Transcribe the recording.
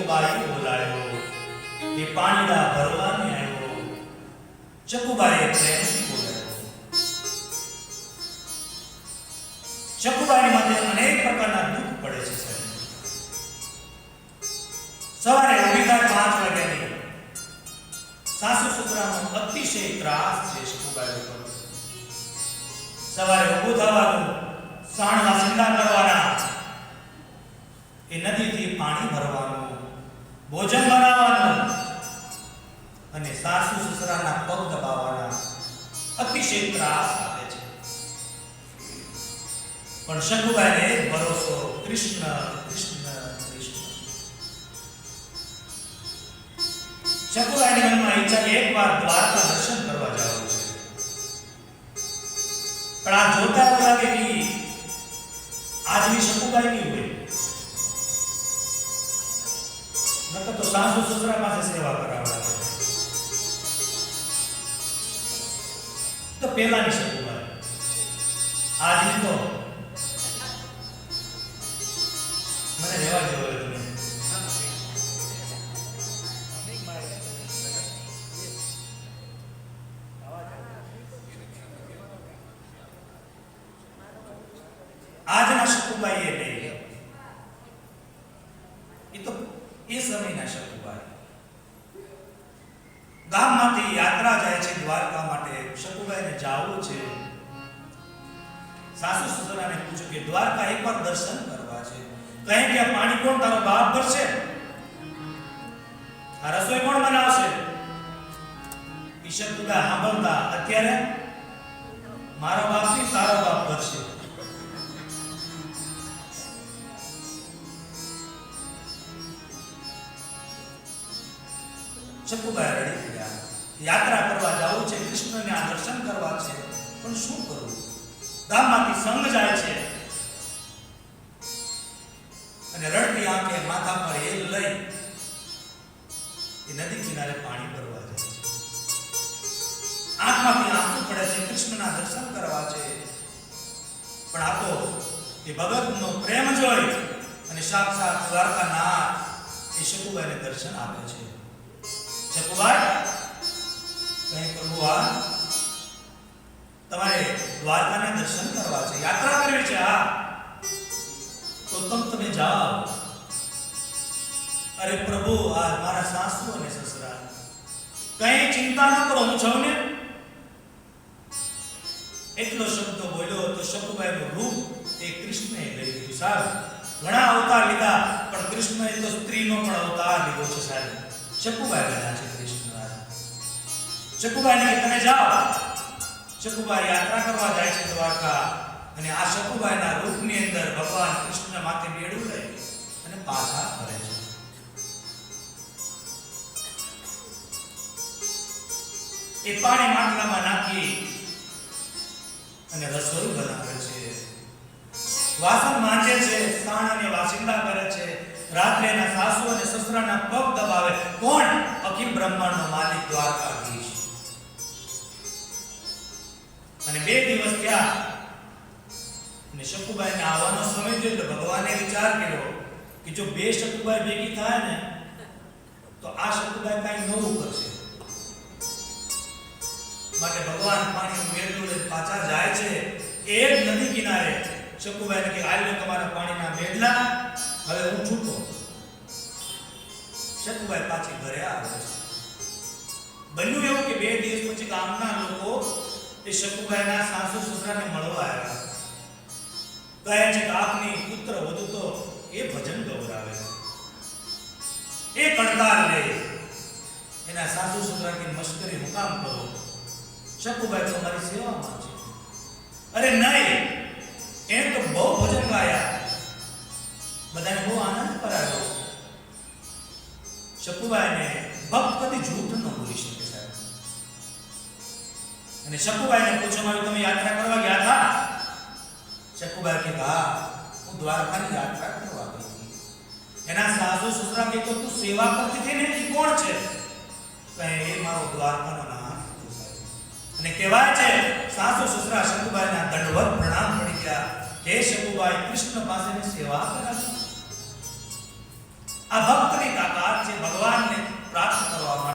ચકુબાઈ બોલાયો, એ પાણીડા ભરવાને આવ્યો. ચકુબાઈએ પ્રેમથી બોલાયો. ચકુબાઈ માટે અનેક પ્રકારના દુઃખ પડે છે સાહેબ. સવારે ઉઠી 5 વાગ્યાની સાસુ સસરાનો અતિશય ત્રાસ છે ચકુબાઈ ઉપર. સવારે ઊભું થવાનું, સાણના સિંદા કરવાના, એ નદીથી પાણી ભરવાનું, ભોજન બનાવવાનું અને સાસુ સસરાના પગ દબાવવાના અતિશય ત્રાસ આપે છે. પણ શંકુબાઈને ભરોસો કૃષ્ણ કૃષ્ણ કૃષ્ણ. શંકુબાઈની મનમાં ઈચ્છા કે એકવાર દ્વારકા દર્શન કરવા જવું છે. પણ આ જોતા લાગે કે આજની શંકુબાઈ ની હોય, નકર તો સાસુ સસરા પાસે સેવા કરાવવા છે. તો પેલાની શંકુબાઈ, આજની તો મને રહેવા દેવો તમે. આજના શંકુબાઈ એ નહીં, એ તો એ સમયના શંકુબાઈ. ગામમાંથી યાત્રા જાય છે દ્વારકા માટે. શંકુબાઈને જાવું છે. સાસુ સસરાને પૂછ્યું કે દ્વારકા એકવાર દર્શન કરવા છે. કહે કે આ પાણી કોણ તારો બાપ ભરશે? આ રસોઈ કોણ બનાવશે? ઈ શંકુબા સાંભળતા અત્યારે મારો બાપ થી તારો બાપ ભરશે. શંકુબાઈ રડી ગયા. યાત્રા કરવા જવું છે, કૃષ્ણને આ દર્શન કરવા છે, પણ શું કરું? ગામમાંથી સંઘ જાય છે અને રડતી આંખે માથા પર એલ લઈ એ નદી કિનારે પાણી ભરવા જાય છે. આંખમાંથી આંસુ પડે છે, કૃષ્ણના દર્શન કરવા છે. પણ આ તો એ ભગતનો પ્રેમ જોઈ અને સાક્ષાત દ્વારકાનાથ એ શંકુબાઈને દર્શન આપે છે. ચકુબાઈ કહે પ્રભુ, આ તમારે દ્વારકાના દર્શન કરવા છે, યાત્રા કરવી છે. હા, તો તમે જાઓ. અરે પ્રભુ, આ મારા સાસુ અને સસરા, કઈ ચિંતા ન કરો, હું છું ને. એટલો શબ્દ બોલ્યો તો શંકુબાઈનું રૂપ એ કૃષ્ણએ લઈ લીધું. સાહેબ, ઘણા અવતાર લીધા, પણ કૃષ્ણએ તો સ્ત્રીનો પણ અવતાર લીધો છે સાહેબ. શંકુબાઈ બન્યા છે કૃષ્ણ. શંકુબાઈને તમે જાઓ. શંકુબાઈ યાત્રા કરવા જાય છે દ્વારકા અને આ શંકુબાઈના રૂપની અંદર ભગવાન કૃષ્ણ માથે બેડું લઈ અને પાછા ફરે છે. એ પાણી માટલામાં નાખી અને રસોઈ બનાવે છે, વાસણ માંજે છે, સાણ અને વાસિંદા કરે છે. રાત્રે એના સાસુ અને સસરાના પગ દબાવે. કોણ? અખિલ બ્રહ્માંડનો માલિક દ્વારકાધીશ. અને 2 દિવસ થયા અને શંકુબાઈને આવવાનો સમય થયો એટલે ભગવાને વિચાર કર્યો કે જો 2 શંકુબાઈ ભેગી થાય ને તો આ શંકુબાઈ કઈ નવું કરશે. માટે ભગવાન પાણીનું મેળવું લઈને પાછા જાય છે. એ જ નદી કિનારે શંકુબાઈને કે આલ્યો તમારા પાણીના મેળલા, હવે હું છૂટો. શંકુબાઈ પાછી ઘરે આવે છે. બન્યું એવું કે 2 દિવસ પછી ગામના લોકો એ શંકુબાઈના સાસુ સસરાને મળવા આવ્યા. કહે છે કે આપની પુત્ર વધુ તો એ ભજન ગૌરાવે, એ કણકાર લે, એના સાસુ સસરાની મશ્કરી મુકામ કરો. શંકુબાઈ તો મારી સેવામાં છે. અરે નહીં, એને તો બહુ ભજન ગાયા, બધાને બહુ આનંદ કરાયો. શંકુબાઈને ભક્ત કદી જૂઠ ન બોલી શકે સાહેબ. અને શંકુબાઈને પૂછવામાં આવ્યું, તમે યાત્રા કરવા ગયા હતા? શંકુબાઈ કે હા, હું દ્વારકાની યાત્રા કરવા ગઈ હતી. એના સાસુ સસરા કે તો તું સેવા કરતી હતી ને, એ કોણ છે? કહે એ મારો દ્વારકાનો નાથ હતો સાહેબ. અને કહેવાય છે સાસુ સસરા શંકુબાઈના દંડવત પ્રણામ કરી ગયા. હે શંકુબાઈ, કૃષ્ણ પાસેની સેવા કરાવી. આ ભક્તની તાકાત